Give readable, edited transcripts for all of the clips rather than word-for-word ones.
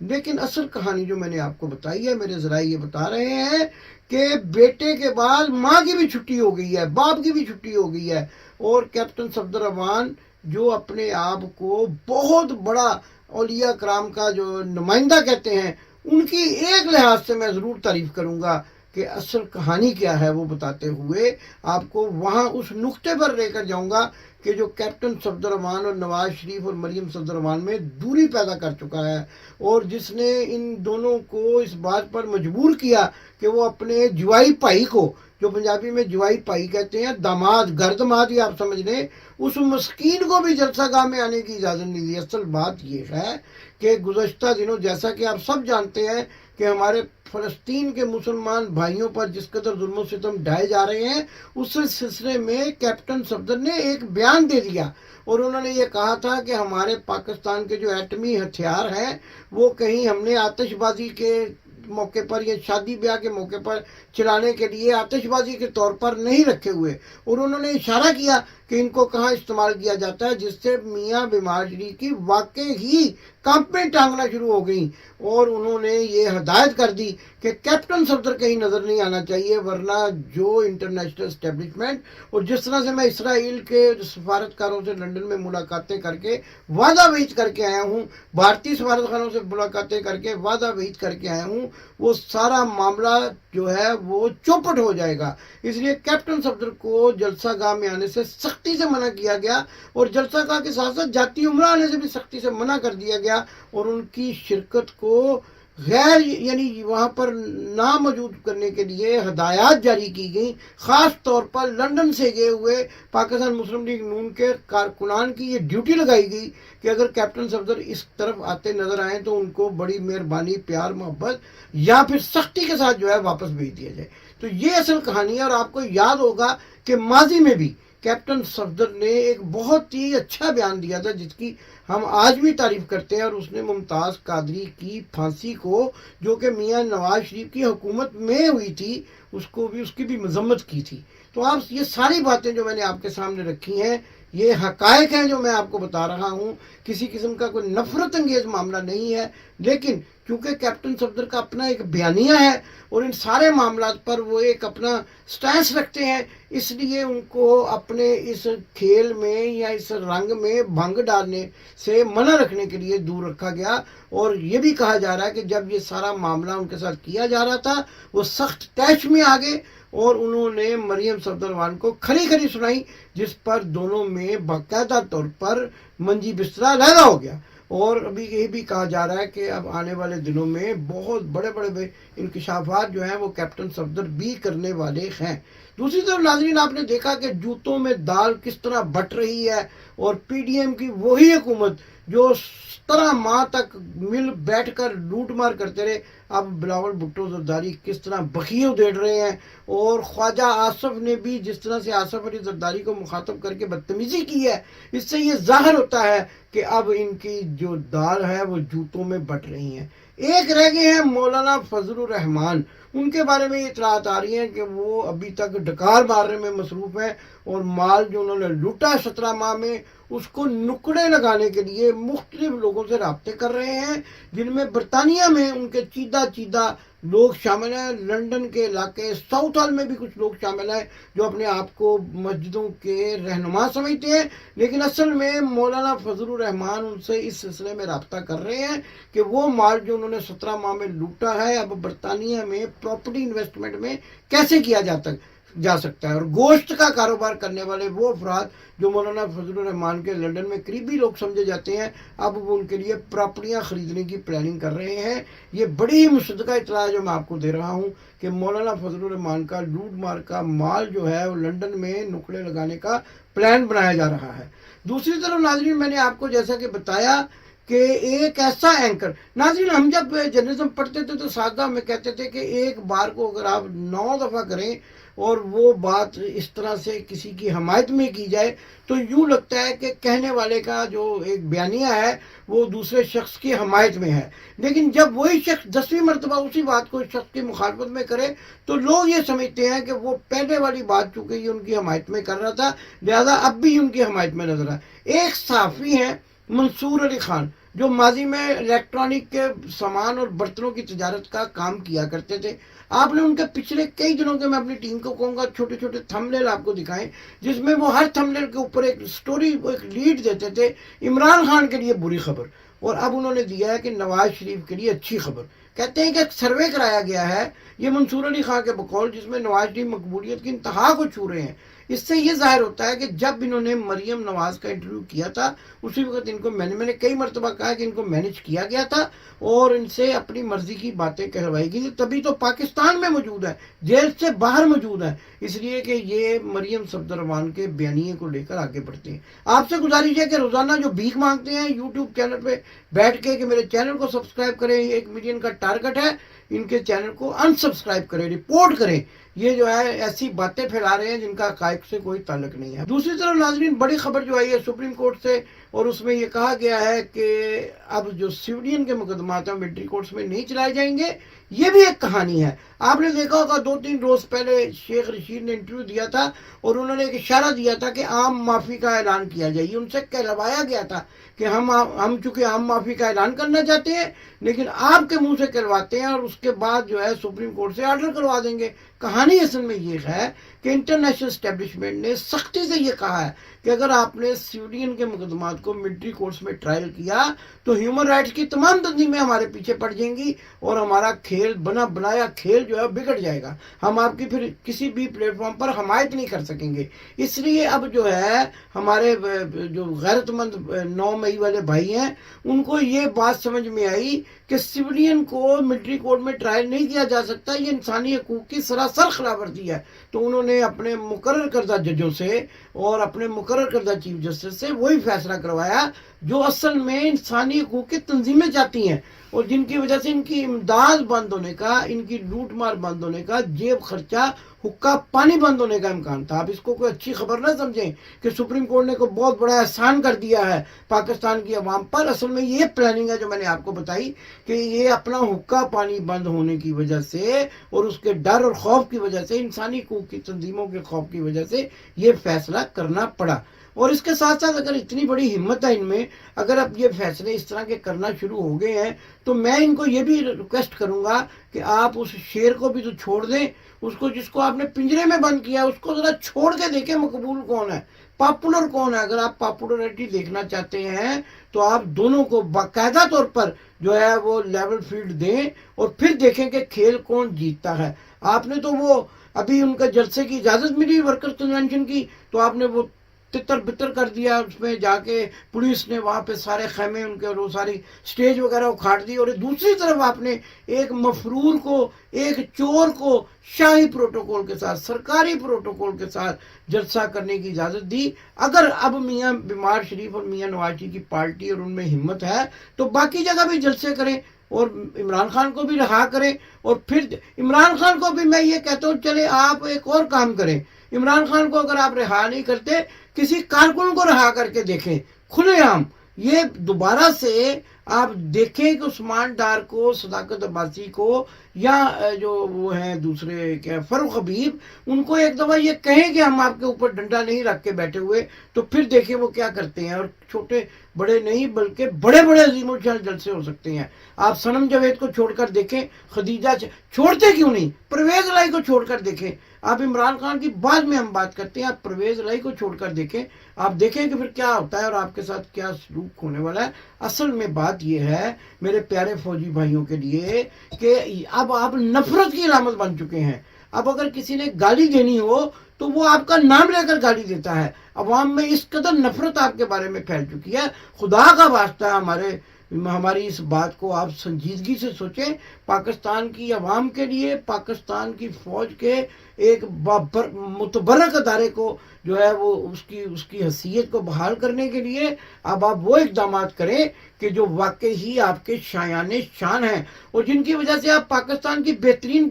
لیکن اصل کہانی جو میں نے آپ کو بتائی ہے، میرے ذرائع یہ بتا رہے ہیں کہ بیٹے کے بعد ماں کی بھی چھٹی ہو گئی ہے، باپ کی بھی چھٹی ہو گئی ہے، اور کیپٹن صفدر رحمان جو اپنے آپ کو بہت بڑا اولیاء کرام کا جو نمائندہ کہتے ہیں، ان کی ایک لحاظ سے میں ضرور تعریف کروں گا کہ اصل کہانی کیا ہے وہ بتاتے ہوئے آپ کو وہاں اس نقطے پر لے کر جاؤں گا کہ جو کیپٹن صفدر رحمان اور نواز شریف اور مریم صفدر رحمان میں دوری پیدا کر چکا ہے، اور جس نے ان دونوں کو اس بات پر مجبور کیا کہ وہ اپنے جوائی بھائی کو، جو پنجابی میں جوائی بھائی کہتے ہیں، داماد، گردماد ہی آپ سمجھ لیں، اس مسکین کو بھی جلسہ گاہ میں آنے کی اجازت نہیں دی۔ اصل بات یہ ہے کہ گزشتہ دنوں جیسا کہ آپ سب جانتے ہیں کہ ہمارے فلسطین کے مسلمان بھائیوں پر جس قدر ظلم و ستم ڈھائے جا رہے ہیں، اس سلسلے میں کیپٹن صفدر نے ایک بیان دے دیا، اور انہوں نے یہ کہا تھا کہ ہمارے پاکستان کے جو ایٹمی ہتھیار ہیں وہ کہیں ہم نے آتش بازی کے موقع پر یا شادی بیاہ کے موقع پر چلانے کے لیے آتش بازی کے طور پر نہیں رکھے ہوئے، اور انہوں نے اشارہ کیا کہ ان کو کہاں استعمال کیا جاتا ہے، جس سے میاں بیماری کی واقع ہی کانپیں ٹانگنا شروع ہو گئیں، اور انہوں نے یہ ہدایت کر دی کہ کیپٹن صفدر کہیں نظر نہیں آنا چاہیے، ورنہ جو انٹرنیشنل اسٹیبلشمنٹ، اور جس طرح سے میں اسرائیل کے سفارتکاروں سے لنڈن میں ملاقاتیں کر کے وعدہ وعید کر کے آیا ہوں، بھارتی سفارتخانوں سے ملاقاتیں کر کے وعدہ وعید کر کے آیا ہوں، وہ سارا معاملہ جو ہے وہ چوپٹ ہو جائے گا۔ اس لیے کیپٹن صفدر کو جلسہ گاہ میں آنے سے سختی سے منع کیا گیا، اور جلسہ گاہ کے ساتھ ساتھ جاتی عمرہ آنے سے بھی سختی سے منع کر دیا گیا، اور ان کی شرکت کو غیر یعنی وہاں پر ناموجود کرنے کے لیے ہدایات جاری کی گئیں، خاص طور پر لندن سے گئے ہوئے پاکستان مسلم لیگ نون کے کارکنان کی یہ ڈیوٹی لگائی گئی کہ اگر کیپٹن صفدر اس طرف آتے نظر آئیں تو ان کو بڑی مہربانی، پیار، محبت یا پھر سختی کے ساتھ جو ہے واپس بھیج دیا جائے۔ تو یہ اصل کہانی ہے، اور آپ کو یاد ہوگا کہ ماضی میں بھی کیپٹن صفدر نے ایک بہت ہی اچھا بیان دیا تھا جس کی ہم آج بھی تعریف کرتے ہیں، اور اس نے ممتاز قادری کی پھانسی کو، جو کہ میاں نواز شریف کی حکومت میں ہوئی تھی، اس کی بھی مذمت کی تھی۔ تو آپ یہ ساری باتیں جو میں نے آپ کے سامنے رکھی ہیں، یہ حقائق ہیں جو میں آپ کو بتا رہا ہوں، کسی قسم کا کوئی نفرت انگیز معاملہ نہیں ہے، لیکن کیونکہ کیپٹن صفدر کا اپنا ایک بیانیہ ہے اور ان سارے معاملات پر وہ ایک اپنا سٹینس رکھتے ہیں، اس لیے ان کو اپنے اس کھیل میں یا اس رنگ میں بھنگ ڈالنے سے منع رکھنے کے لیے دور رکھا گیا۔ اور یہ بھی کہا جا رہا ہے کہ جب یہ سارا معاملہ ان کے ساتھ کیا جا رہا تھا، وہ سخت ٹیچ میں آ گئے اور انہوں نے مریم صفدر رحمان کو کھری کھری سنائی، جس پر دونوں میں باقاعدہ طور پر منجی بسترا علیحدہ ہو گیا۔ اور ابھی یہ بھی کہا جا رہا ہے کہ اب آنے والے دنوں میں بہت بڑے بڑے انکشافات جو ہیں وہ کیپٹن صفدر بھی کرنے والے ہیں۔ دوسری طرف ناظرین، آپ نے دیکھا کہ جوتوں میں دال کس طرح بٹ رہی ہے، اور پی ڈی ایم کی وہی حکومت جو 17 ماہ تک مل بیٹھ کر لوٹ مار کرتے رہے، اب بلاول بھٹو زرداری کس طرح بخیے ادھیڑ رہے ہیں، اور خواجہ آصف نے بھی جس طرح سے آصف علی زرداری کو مخاطب کر کے بدتمیزی کی ہے، اس سے یہ ظاہر ہوتا ہے کہ اب ان کی جو دال ہے وہ جوتوں میں بٹ رہی ہیں۔ ایک رہ گئے ہیں مولانا فضل الرحمان، ان کے بارے میں اطلاعات آ رہی ہیں کہ وہ ابھی تک ڈکار مارنے میں مصروف ہیں، اور مال جو انہوں نے لوٹا 17 ماہ میں اس کو نکڑے لگانے کے لیے مختلف لوگوں سے رابطے کر رہے ہیں، جن میں برطانیہ میں ان کے چیدہ لوگ شامل ہیں، لندن کے علاقے ساؤتھ ہال میں بھی کچھ لوگ شامل ہیں جو اپنے آپ کو مسجدوں کے رہنما سمجھتے ہیں، لیکن اصل میں مولانا فضل الرحمان ان سے اس سلسلے میں رابطہ کر رہے ہیں کہ وہ مال جو انہوں نے 17 ماہ میں لوٹا ہے اب برطانیہ میں پراپرٹی انویسٹمنٹ میں کیسے کیا جا سکتا ہے، اور گوشت کا کاروبار کرنے والے وہ افراد جو مولانا فضل الرحمان کے لندن میں قریبی لوگ سمجھے جاتے ہیں، اب وہ ان کے لیے پراپرٹیاں خریدنے کی پلاننگ کر رہے ہیں۔ یہ بڑی ہی مصدقہ اطلاع جو میں آپ کو دے رہا ہوں کہ مولانا فضل الرحمان کا لوٹ مار کا مال جو ہے وہ لندن میں نکڑے لگانے کا پلان بنایا جا رہا ہے۔ دوسری طرف ناظرین، میں نے آپ کو جیسا کہ بتایا کہ ایک ایسا اینکر، ناظرین ہم جب جرنلزم پڑھتے تھے تو سادہ میں کہتے تھے کہ ایک بار کو اگر آپ 9 دفعہ کریں اور وہ بات اس طرح سے کسی کی حمایت میں کی جائے تو یوں لگتا ہے کہ کہنے والے کا جو ایک بیانیہ ہے وہ دوسرے شخص کی حمایت میں ہے، لیکن جب وہی شخص 10ویں مرتبہ اسی بات کو اس شخص کی مخالفت میں کرے تو لوگ یہ سمجھتے ہیں کہ وہ پہلے والی بات چونکہ یہ ان کی حمایت میں کر رہا تھا، لہذا اب بھی ان کی حمایت میں نظر آئے۔ ایک صحافی ہیں منصور علی خان، جو ماضی میں الیکٹرانک کے سامان اور برتنوں کی تجارت کا کام کیا کرتے تھے. آپ نے ان کے پچھلے کئی دنوں کے، میں اپنی ٹیم کو کہوں گا، چھوٹے چھوٹے تھمبنیل آپ کو دکھائیں جس میں وہ ہر تھمبنیل کے اوپر ایک سٹوری، ایک لیڈ دیتے تھے. عمران خان کے لیے بری خبر، اور اب انہوں نے دیا ہے کہ نواز شریف کے لیے اچھی خبر. کہتے ہیں کہ ایک سروے کرایا گیا ہے، یہ منصور علی خان کے بقول، جس میں نواز شریف مقبولیت کی انتہا کو چھو رہے ہیں. اس سے یہ ظاہر ہوتا ہے کہ جب انہوں نے مریم نواز کا انٹرویو کیا تھا اسی وقت ان کو میں نے کئی مرتبہ کہا کہ ان کو مینج کیا گیا تھا اور ان سے اپنی مرضی کی باتیں کہلوائی گئی. تبھی تو پاکستان میں موجود ہے، جیل سے باہر موجود ہے، اس لیے کہ یہ مریم صفدروان کے بیانیے کو لے کر آگے بڑھتے ہیں. آپ سے گزارش ہے کہ روزانہ جو بھیک مانگتے ہیں یوٹیوب چینل پہ بیٹھ کے کہ میرے چینل کو سبسکرائب کریں، 1 ملین کا ٹارگٹ ہے، ان کے چینل کو انسبسکرائب کریں، رپورٹ کریں. یہ جو ہے ایسی باتیں پھیلا رہے ہیں جن کا حقائق سے کوئی تعلق نہیں ہے. دوسری طرف ناظرین، بڑی خبر جو آئی ہے سپریم کورٹ سے، اور اس میں یہ کہا گیا ہے کہ اب جو سویڈین کے مقدمات ہیں ملٹری کورٹس میں نہیں چلائے جائیں گے. یہ بھی ایک کہانی ہے. آپ نے دیکھا ہوگا 2-3 روز پہلے شیخ رشید نے انٹرویو دیا تھا اور انہوں نے ایک اشارہ دیا تھا کہ عام معافی کا اعلان کیا جائے. ان سے کہلوایا گیا تھا کہ ہم چونکہ عام معافی کا اعلان کرنا چاہتے ہیں لیکن آپ کے منہ سے کرواتے ہیں اور اس کے بعد جو ہے سپریم کورٹ سے آرڈر کروا دیں گے. کہانی اصل میں یہ ہے کہ انٹرنیشنل اسٹیبلشمنٹ نے سختی سے یہ کہا ہے کہ اگر آپ نے سویڈین کے مقدمات کو ملٹری کورٹس میں ٹرائل کیا تو ہیومن رائٹس کی تمام تنظیمیں ہمارے پیچھے پڑ جائیں گی اور ہمارا کھیل بنایا کھیل جو ہے بگڑ جائے گا. ہم آپ کی پھر کسی بھی پلیٹ فارم پر حمایت نہیں کر سکیں گے. اس لیے اب جو ہے ہمارے جو غیرت مند 9 مئی والے بھائی ہیں ان کو یہ بات سمجھ میں آئی کہ سویڈین کو ملٹری کورٹ میں ٹرائل نہیں کیا جا سکتا، یہ انسانی حقوق کی سراسر خلاف ورزی ہے. تو انہوں نے اپنے مقرر کردہ ججوں سے اور اپنے مقرر کردہ چیف جسٹس سے وہی فیصلہ کروایا جو اصل میں انسانی حقوق کی تنظیمیں چاہتی ہیں اور جن کی وجہ سے ان کی امداد بند ہونے کا، ان کی لوٹ مار بند ہونے کا، جیب خرچہ حقہ پانی بند ہونے کا امکان تھا. آپ اس کو کوئی اچھی خبر نہ سمجھیں کہ سپریم کورٹ نے کوئی بہت بڑا احسان کر دیا ہے پاکستان کی عوام پر. اصل میں یہ پلاننگ ہے جو میں نے آپ کو بتائی کہ یہ اپنا حقہ پانی بند ہونے کی وجہ سے اور اس کے ڈر اور خوف کی وجہ سے، انسانی حقوق کی تنظیموں کے خوف کی وجہ سے یہ فیصلہ کرنا پڑا. اور اس کے ساتھ ساتھ اگر اتنی بڑی ہمت ہے ان میں، اگر اب یہ فیصلے اس طرح کے کرنا شروع ہو گئے ہیں تو میں ان کو یہ بھی ریکویسٹ کروں گا کہ آپ اس شیر کو بھی تو چھوڑ دیں، اس کو جس کو آپ نے پنجرے میں بند کیا اس کو ذرا چھوڑ کے دیکھیں مقبول کون ہے، پاپولر کون ہے. اگر آپ پاپولرٹی دیکھنا چاہتے ہیں تو آپ دونوں کو باقاعدہ طور پر جو ہے وہ لیول فیلڈ دیں اور پھر دیکھیں کہ کھیل کون جیتتا ہے. آپ نے تو وہ ابھی ان کا جلسے کی اجازت ملی ورکر کنونشن کی تو آپ نے وہ تتر بتر کر دیا، اس میں جا کے پولیس نے وہاں پہ سارے خیمے ان کے اور وہ ساری سٹیج وغیرہ اکھاڑ دی. اور دوسری طرف آپ نے ایک مفرور کو، ایک چور کو شاہی پروٹوکول کے ساتھ، سرکاری پروٹوکول کے ساتھ جلسہ کرنے کی اجازت دی. اگر اب میاں بیمار شریف اور میاں نواز شریف کی پارٹی اور ان میں ہمت ہے تو باقی جگہ بھی جلسے کریں اور عمران خان کو بھی رہا کریں. اور پھر عمران خان کو بھی میں یہ کہتا ہوں چلے آپ ایک اور کام کریں، عمران خان کو اگر آپ رہا نہیں کرتے کسی کارکن کو رہا کر کے دیکھیں کھلے عام. یہ دوبارہ سے آپ دیکھیں کہ عثمان ڈار کو، صداقت عباسی کو، یا جو وہ ہیں دوسرے کیا فاروق حبیب، ان کو ایک دفعہ یہ کہیں کہ ہم آپ کے اوپر ڈنڈا نہیں رکھ کے بیٹھے ہوئے تو پھر دیکھیں وہ کیا کرتے ہیں. اور چھوٹے بڑے نہیں بلکہ بڑے بڑے عظیم الشان جلسے ہو سکتے ہیں. آپ صنم جاوید کو چھوڑ کر دیکھیں، خدیجہ چھوڑتے کیوں نہیں، پرویز الہی کو چھوڑ کر دیکھیں. آپ عمران خان کی بعد میں ہم بات کرتے ہیں، آپ پرویز الہی کو چھوڑ کر دیکھیں، آپ دیکھیں کہ پھر کیا ہوتا ہے اور آپ کے ساتھ کیا سلوک ہونے والا ہے. اصل میں بات یہ ہے میرے پیارے فوجی بھائیوں کے لیے کہ اب آپ نفرت کی علامت بن چکے ہیں. اب اگر کسی نے گالی دینی ہو تو وہ آپ کا نام لے کر گالی دیتا ہے. عوام میں اس قدر نفرت آپ کے بارے میں پھیل چکی ہے. خدا کا واسطہ ہماری اس بات کو آپ سنجیدگی سے سوچیں. پاکستان کی عوام کے لیے، پاکستان کی فوج کے ایک متبرک ادارے کو جو ہے وہ اس کی حیثیت کو بحال کرنے کے لیے اب آپ وہ اقدامات کریں کہ جو واقعی ہی آپ کے شایان شان ہیں اور جن کی وجہ سے آپ پاکستان کی بہترین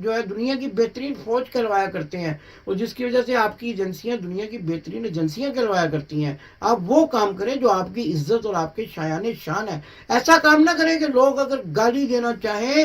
جو ہے دنیا کی بہترین فوج کہلوایا کرتے ہیں اور جس کی وجہ سے آپ کی ایجنسیاں دنیا کی بہترین ایجنسیاں کہلوایا کرتی ہیں. آپ وہ کام کریں جو آپ کی عزت اور آپ کے شایان شان ہے. ایسا کام نہ کریں کہ لوگ اگر گالی دینا چاہیں،